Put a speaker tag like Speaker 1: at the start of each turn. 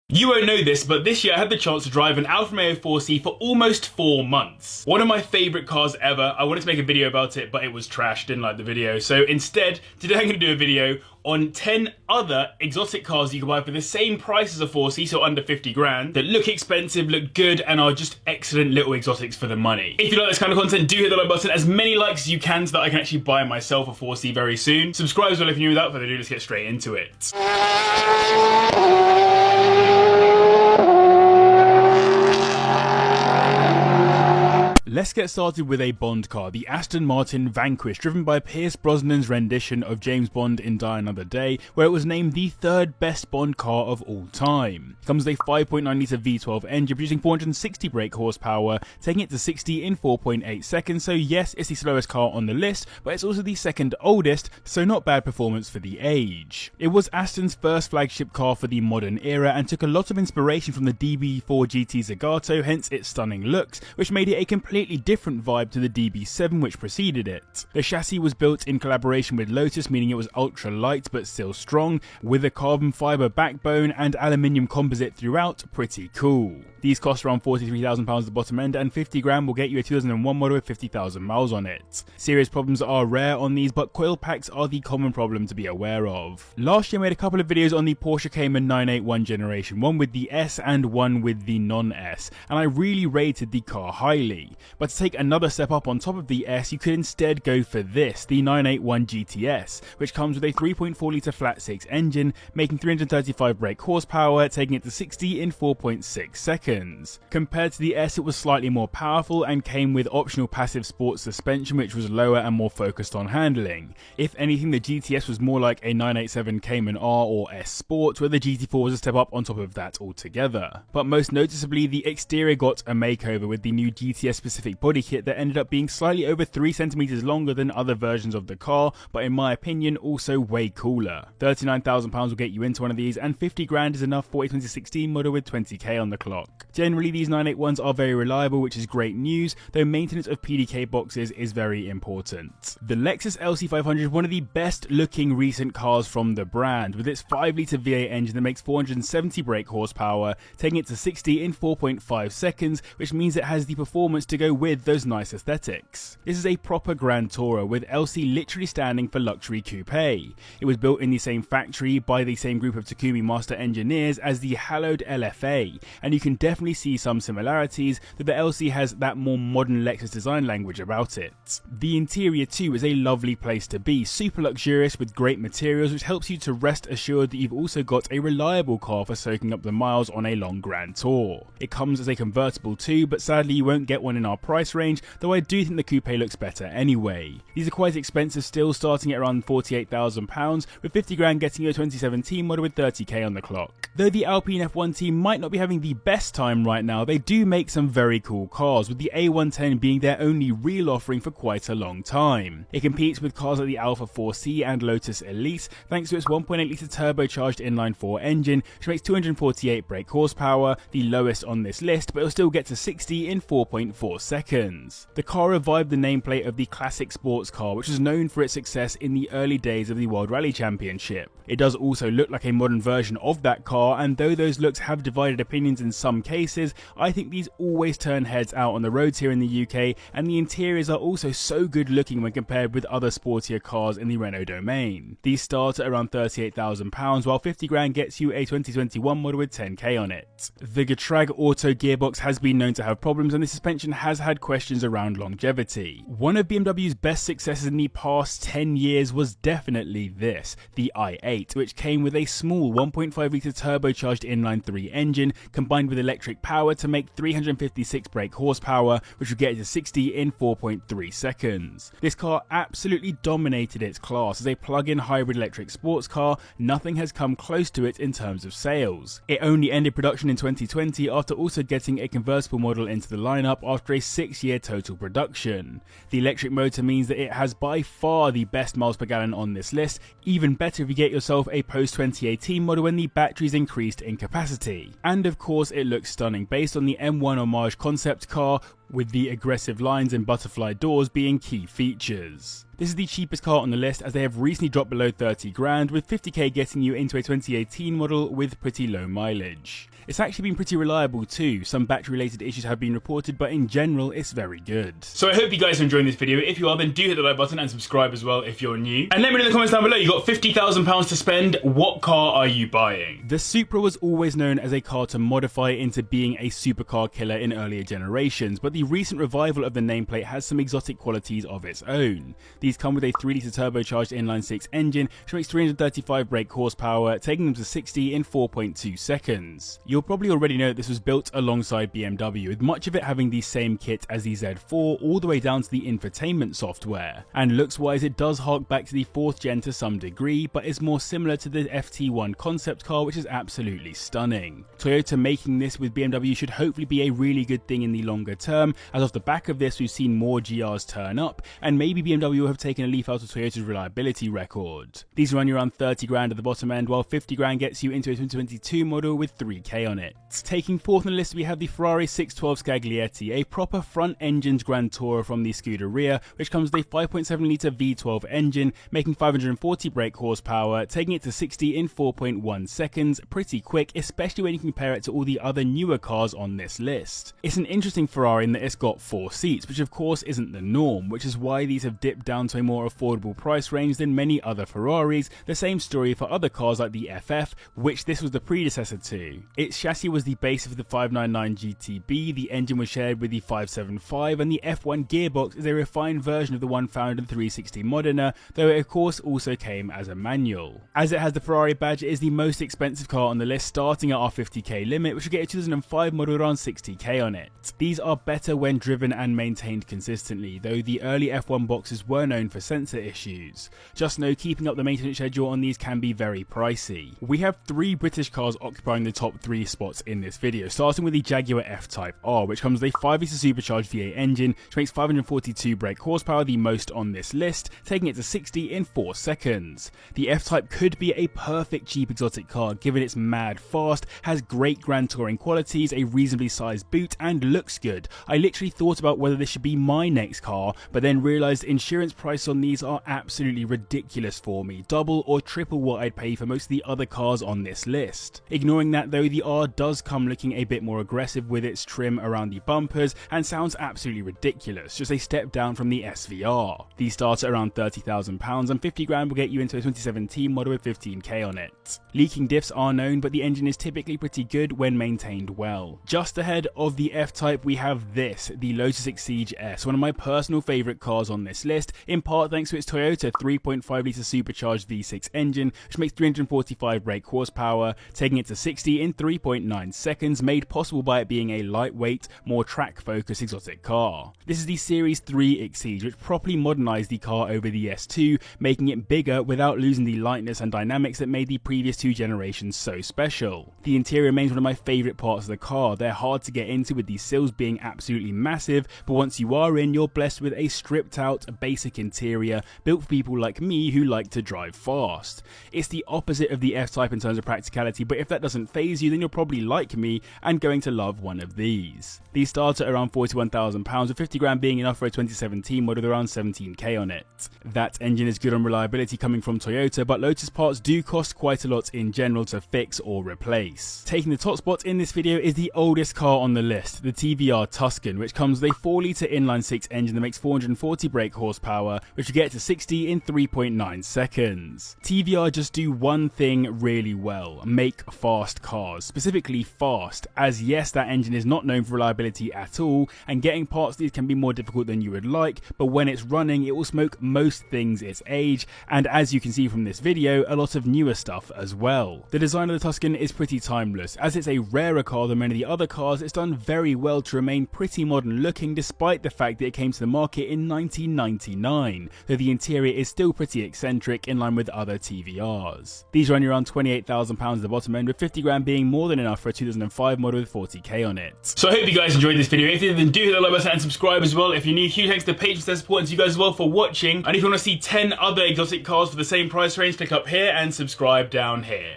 Speaker 1: You won't know this, but this year I had the chance to drive an Alfa Romeo 4C for almost 4 months. One of my favourite cars ever. I wanted to make a video about it, but it was trash, didn't like the video. So instead, today I'm going to do a video on 10 other exotic cars you can buy for the same price as a 4C, so under 50 grand, that look expensive, look good, and are just excellent little exotics for the money. If you like this kind of content, do hit the like button, as many likes as you can so that I can actually buy myself a 4C very soon. Subscribe as well if you're new. Without further ado, let's get straight into it. Let's get started with a Bond car, the Aston Martin Vanquish, driven by Pierce Brosnan's rendition of James Bond in Die Another Day, where it was named the third best Bond car of all time. It comes with a 5.9 litre V12 engine producing 460 brake horsepower, taking it to 60 in 4.8 seconds, so yes, it's the slowest car on the list, but it's also the second oldest, so not bad performance for the age. It was Aston's first flagship car for the modern era and took a lot of inspiration from the DB4 GT Zagato, hence its stunning looks, which made it a completely different vibe to the DB7 which preceded it. The chassis was built in collaboration with Lotus, meaning it was ultra light but still strong, with a carbon fibre backbone and aluminium composite throughout. Pretty cool. These cost around £43,000 at the bottom end, and 50 grand will get you a 2001 model with 50,000 miles on it. Serious problems are rare on these, but coil packs are the common problem to be aware of. Last year I made a couple of videos on the Porsche Cayman 981 generation, one with the S and one with the non-S, and I really rated the car highly. But to take another step up on top of the S, you could instead go for this, the 981 GTS, which comes with a 3.4 litre flat 6 engine, making 335 brake horsepower, taking it to 60 in 4.6 seconds. Compared to the S, it was slightly more powerful and came with optional passive sports suspension, which was lower and more focused on handling. If anything, the GTS was more like a 987 Cayman R or S Sport, where the GT4 was a step up on top of that altogether. But most noticeably, the exterior got a makeover with the new GTS specific body kit that ended up being slightly over 3 centimeters longer than other versions of the car, but in my opinion also way cooler. £39,000 will get you into one of these, and 50 grand is enough for a 2016 model with 20k on the clock. Generally, these 981s are very reliable, which is great news, though maintenance of PDK boxes is very important. The Lexus LC500 is one of the best looking recent cars from the brand, with its 5 litre V8 engine that makes 470 brake horsepower, taking it to 60 in 4.5 seconds, which means it has the performance to go with those nice aesthetics. This is a proper Grand Tourer, with LC literally standing for luxury coupe. It was built in the same factory by the same group of Takumi master engineers as the hallowed LFA, and you can definitely see some similarities, though the LC has that more modern Lexus design language about it. The interior too is a lovely place to be, super luxurious with great materials, which helps you to rest assured that you've also got a reliable car for soaking up the miles on a long grand tour. It comes as a convertible too, but sadly you won't get one in our price range, though I do think the coupe looks better anyway. These are quite expensive still, starting at around £48,000, with 50 grand getting you a 2017 model with 30k on the clock. Though the Alpine F1 team might not be having the best time right now, they do make some very cool cars, with the A110 being their only real offering for quite a long time. It competes with cars like the Alfa 4C and Lotus Elise thanks to its 1.8 litre turbocharged inline-4 engine, which makes 248 brake horsepower, the lowest on this list, but it'll still get to 60 in 4.4 seconds. The car revived the nameplate of the classic sports car, which was known for its success in the early days of the World Rally Championship. It does also look like a modern version of that car, and though those looks have divided opinions in some cases, I think these always turn heads out on the roads here in the UK, and the interiors are also so good looking when compared with other sportier cars in the Renault domain. These start at around £38,000, while 50 grand gets you a 2021 model with 10k on it. The Getrag Auto gearbox has been known to have problems, and the suspension has had questions around longevity. One of BMW's best successes in the past 10 years was definitely this, the i8, which came with a small 1.5 litre turbocharged inline-3 engine combined with electric power to make 356 brake horsepower, which would get it to 60 in 4.3 seconds. This car absolutely dominated its class. As a plug-in hybrid electric sports car, nothing has come close to it in terms of sales. It only ended production in 2020 after also getting a convertible model into the lineup after a 6-year total production. The electric motor means that it has by far the best miles per gallon on this list, even better if you get yourself a post-2018 model when the batteries increased in capacity. And of course it looks stunning based on the M1 homage concept car, with the aggressive lines and butterfly doors being key features. This is the cheapest car on the list, as they have recently dropped below 30 grand, with 50k getting you into a 2018 model with pretty low mileage. It's actually been pretty reliable too. Some battery related issues have been reported, but in general it's very good. So I hope you guys are enjoying this video. If you are, then do hit the like button and subscribe as well if you're new. And let me know in the comments down below, you got £50,000 to spend, what car are you buying? The Supra was always known as a car to modify into being a supercar killer in earlier generations, but the recent revival of the nameplate has some exotic qualities of its own. These come with a 3-litre turbocharged inline-6 engine, which makes 335 brake horsepower, taking them to 60 in 4.2 seconds. You'll probably already know that this was built alongside BMW, with much of it having the same kit as the Z4 all the way down to the infotainment software. And looks-wise, it does hark back to the 4th gen to some degree, but is more similar to the FT1 concept car, which is absolutely stunning. Toyota making this with BMW should hopefully be a really good thing in the longer term, as off the back of this we've seen more GRs turn up, and maybe BMW will have taken a leaf out of Toyota's reliability record. These run you around 30 grand at the bottom end, while 50 grand gets you into a 2022 model with 3k on it. Taking fourth on the list we have the Ferrari 612 Scaglietti, a proper front-engined Grand Tourer from the Scuderia, which comes with a 5.7-litre V12 engine, making 540 brake horsepower, taking it to 60 in 4.1 seconds, pretty quick, especially when you compare it to all the other newer cars on this list. It's an interesting Ferrari in that it's got 4 seats, which of course isn't the norm, which is why these have dipped down to a more affordable price range than many other Ferraris. The same story for other cars like the FF, which this was the predecessor to. Its chassis was the base of the 599 GTB, the engine was shared with the 575, and the F1 gearbox is a refined version of the one found in the 360 Modena, though it of course also came as a manual. As it has the Ferrari badge, it is the most expensive car on the list, starting at our 50k limit, which will get a 2005 model around 60k on it. These are better when driven and maintained consistently, though the early F1 boxes were known for sensor issues. Just know keeping up the maintenance schedule on these can be very pricey. We have 3 British cars occupying the top 3 spots in this video, starting with the Jaguar F-Type R, which comes with a 5-litre supercharged V8 engine, which makes 542 brake horsepower, the most on this list, taking it to 60 in 4 seconds. The F-Type could be a perfect cheap exotic car, given it's mad fast, has great grand touring qualities, a reasonably sized boot, and looks good. I literally thought about whether this should be my next car, but then realised insurance prices on these are absolutely ridiculous for me, double or triple what I'd pay for most of the other cars on this list. Ignoring that though, the R does come looking a bit more aggressive with its trim around the bumpers and sounds absolutely ridiculous, just a step down from the SVR. These start at around £30,000 and 50 grand will get you into a 2017 model with 15k on it. Leaking diffs are known, but the engine is typically pretty good when maintained well. Just ahead of the F-Type we have this, the Lotus Exige S, one of my personal favourite cars on this list, in part thanks to its Toyota 3.5-litre supercharged V6 engine, which makes 345 brake horsepower, taking it to 60 in 3.9 seconds, made possible by it being a lightweight, more track-focused exotic car. This is the Series 3 Exige, which properly modernised the car over the S2, making it bigger without losing the lightness and dynamics that made the previous 2 generations so special. The interior remains one of my favourite parts of the car. They're hard to get into with the sills being absolutely massive, but once you are in, you're blessed with a stripped out, basic interior built for people like me who like to drive fast. It's the opposite of the F-Type in terms of practicality, but if that doesn't faze you, then you're probably like me and going to love one of these. These start at around £41,000, with 50 grand being enough for a 2017 model with around 17k on it. That engine is good on reliability coming from Toyota, but Lotus parts do cost quite a lot in general to fix or replace. Taking the top spot in this video is the oldest car on the list, the TVR Tuscan, which comes with a 4-litre inline-6 engine that makes 440 brake horsepower, which will get to 60 in 3.9 seconds. TVR just do one thing really well: make fast cars, specifically fast, as yes, that engine is not known for reliability at all, and getting parts these can be more difficult than you would like, but when it's running it will smoke most things its age, and as you can see from this video, a lot of newer stuff as well. The design of the Tuscan is pretty timeless. As it's a rarer car than many of the other cars, it's done very well to remain pretty modern looking despite the fact that it came to the market in 1999, though the interior is still pretty eccentric in line with other TVRs. These run you around £28,000 at the bottom end, with 50 grand being more than enough for a 2005 model with 40k on it. So I hope you guys enjoyed this video. If you did, then do hit the like button and subscribe as well. If you're new, huge thanks to the patrons for supporting you guys as well for watching. And if you want to see 10 other exotic cars for the same price range, click up here and subscribe down here.